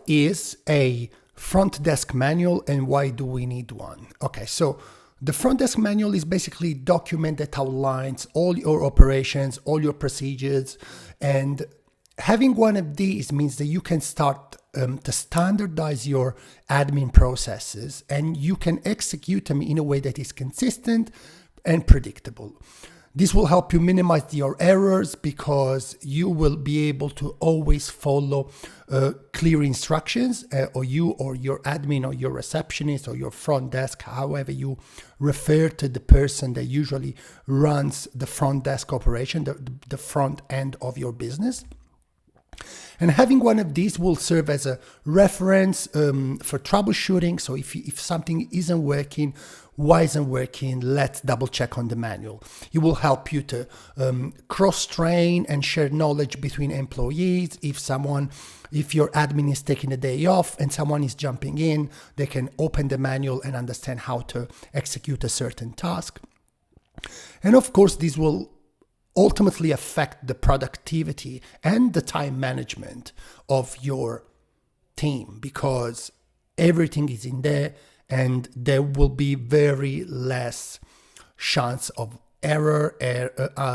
is a front desk manual and why do we need one? Okay, so the front desk manual is basically a document that outlines all your operations, all your procedures, and having one of these means that you can start to standardize your admin processes and you can execute them in a way that is consistent and predictable. This will help you minimize your errors because you will be able to always follow clear instructions, or you or your admin or your receptionist or your front desk, however you refer to the person that usually runs the front desk operation, the front end of your business. And having one of these will serve as a reference for troubleshooting. So if something isn't working, why isn't working? Let's double check on the manual. It will help you to cross-train and share knowledge between employees. If your admin is taking a day off and someone is jumping in, they can open the manual and understand how to execute a certain task. And of course, this will ultimately affect the productivity and the time management of your team because everything is in there and there will be very less chance of error,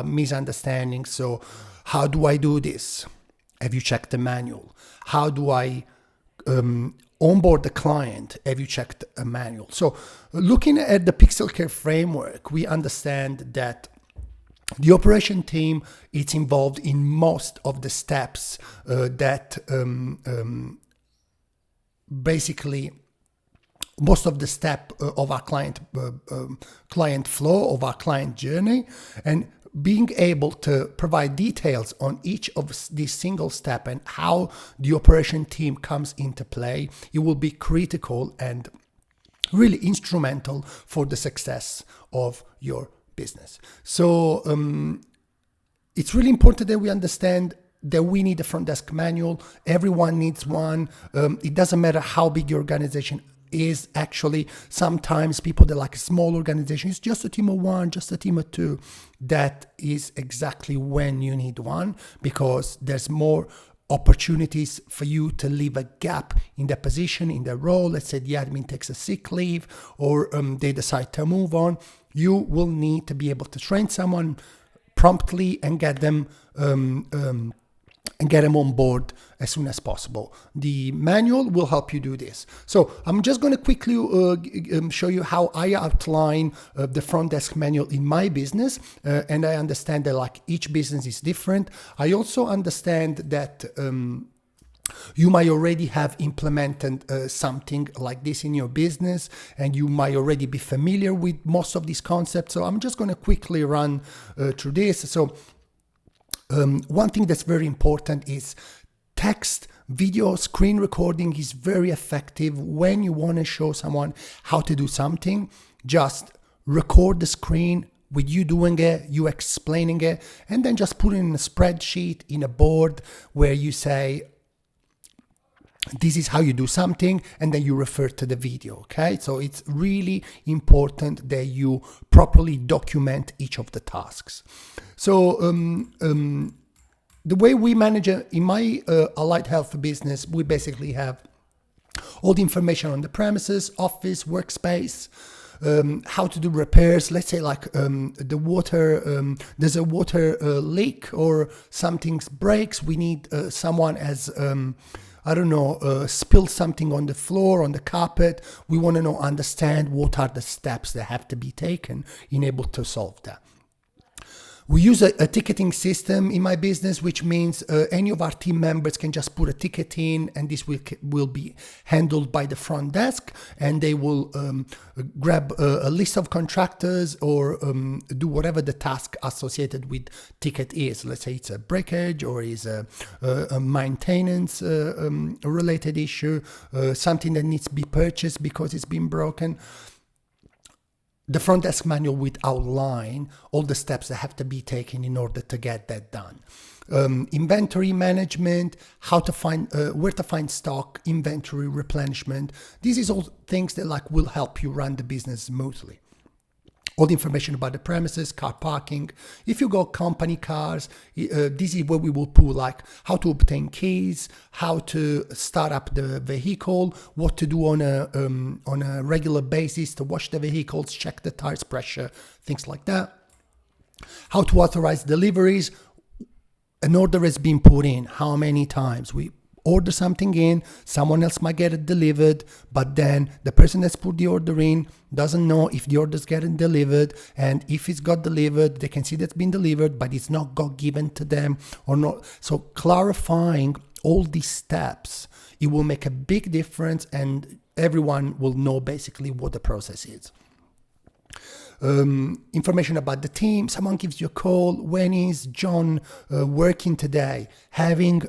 misunderstanding. So how do I do this? Have you checked the manual? How do I onboard the client? Have you checked a manual? So looking at the Pixel Care framework, we understand that the operation team is involved in most of the steps basically most of the step of our client flow, of our client journey, and being able to provide details on each of these single step and how the operation team comes into play, it will be critical and really instrumental for the success of your business. So it's really important that we understand that we need a front desk manual. Everyone needs one. It doesn't matter how big your organization is. Actually, sometimes people that like a small organization, it's just a team of one, just a team of two. That is exactly when you need one because there's more opportunities for you to leave a gap in the position, in the role. Let's say the admin takes a sick leave or they decide to move on. You will need to be able to train someone promptly and get them on board as soon as possible. The manual will help you do this. So I'm just going to quickly show you how I outline the front desk manual in my business. And I understand that like each business is different. I also understand that you might already have implemented something like this in your business and you might already be familiar with most of these concepts. So I'm just going to quickly run through this. So one thing that's very important is text, video, screen recording is very effective when you want to show someone how to do something. Just record the screen with you doing it, you explaining it, and then just put it in a spreadsheet, in a board where you say, this is how you do something, and then you refer to the video, okay? So it's really important that you properly document each of the tasks. So the way we manage it in my Allied Health business, we basically have all the information on the premises, office, workspace, how to do repairs. Let's say like the water, there's a water leak or something breaks. We need someone as spill something on the floor, on the carpet. We want to understand what are the steps that have to be taken in able to solve that. We use a ticketing system in my business, which means any of our team members can just put a ticket in and this will be handled by the front desk and they will grab a list of contractors or do whatever the task associated with ticket is. Let's say it's a breakage or is a maintenance related issue, something that needs to be purchased because it's been broken. The front desk manual will outline all the steps that have to be taken in order to get that done. Inventory management, how to find, where to find stock, inventory replenishment. These is all things that will help you run the business smoothly. all the information about the premises, car parking. If you go company cars, this is where we will put like how to obtain keys, how to start up the vehicle, what to do on a regular basis to wash the vehicles, check the tires pressure, things like that. How to authorize deliveries. An order has been put in, how many times we order something in, someone else might get it delivered, but then the person that's put the order in doesn't know if the order's getting delivered, and if it's got delivered, they can see that's been delivered, but it's not got given to them or not. So clarifying all these steps, it will make a big difference, and everyone will know basically what the process is. Information about the team. Someone gives you a call. When is John working today? Having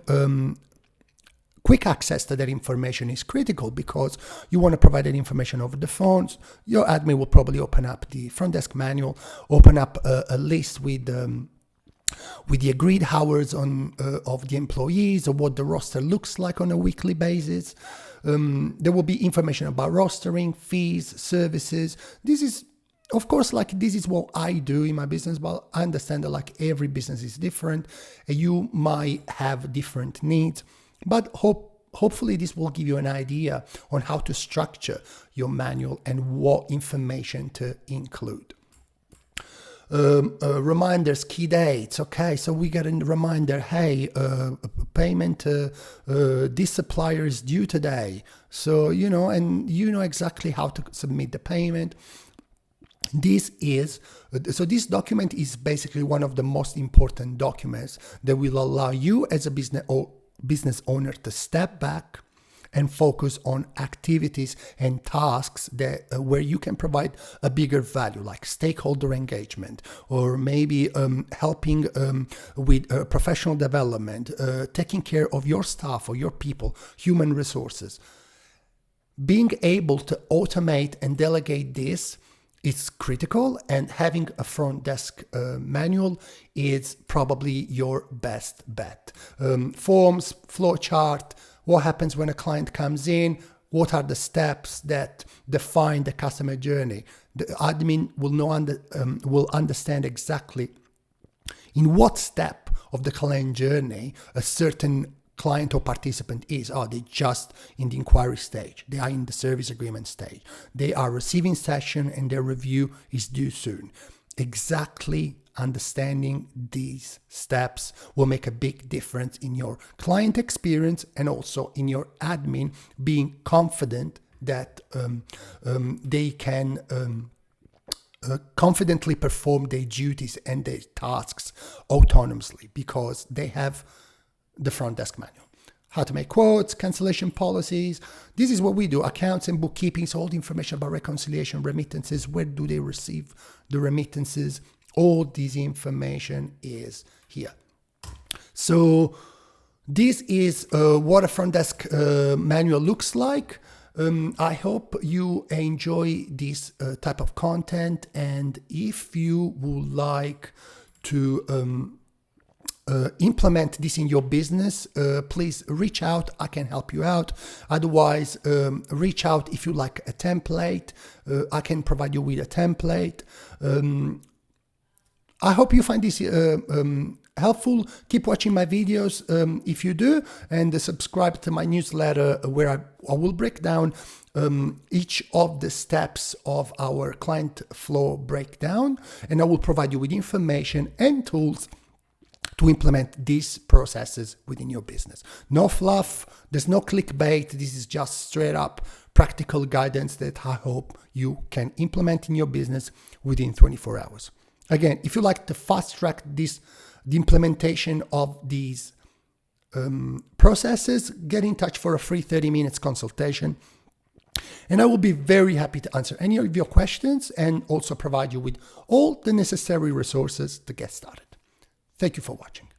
quick access to that information is critical, because you want to provide that information over the phones. Your admin will probably open up the front desk manual, open up a list with the agreed hours of the employees, or what the roster looks like on a weekly basis. There will be information about rostering, fees, services. This is, of course, like this is what I do in my business, but I understand that like every business is different. You might have different needs, but hopefully this will give you an idea on how to structure your manual and what information to include. Reminders, key dates. Okay, so we get a reminder, hey, payment, this supplier is due today. So, and you know exactly how to submit the payment. This document is basically one of the most important documents that will allow you as a business owner to step back and focus on activities and tasks that where you can provide a bigger value, like stakeholder engagement, or maybe helping with professional development, taking care of your staff or your people, human resources. Being able to automate and delegate this is critical, and having a front desk manual is probably your best bet. Forms, flow chart, what happens when a client comes in, what are the steps that define the customer journey. The admin will understand exactly in what step of the client journey a certain client or participant is. Are they just in the inquiry stage? They are in the service agreement stage. They are receiving session and their review is due soon. Exactly understanding these steps will make a big difference in your client experience, and also in your admin being confident that they can confidently perform their duties and their tasks autonomously, because they have the front desk manual. How to make quotes, cancellation policies. This is what we do. Accounts and bookkeeping, so all the information about reconciliation, remittances, where do they receive the remittances, all this information is here. So this is what a front desk manual looks like. I hope you enjoy this type of content, and if you would like to implement this in your business, please reach out. I can help you out. Otherwise, reach out if you like a template. I can provide you with a template. I hope you find this helpful. Keep watching my videos if you do, and subscribe to my newsletter, where I will break down each of the steps of our client flow breakdown, and I will provide you with information and tools to implement these processes within your business. No fluff, there's no clickbait. This is just straight up practical guidance that I hope you can implement in your business within 24 hours. Again, if you like to fast track the implementation of these processes, get in touch for a free 30 minutes consultation. And I will be very happy to answer any of your questions, and also provide you with all the necessary resources to get started. Thank you for watching.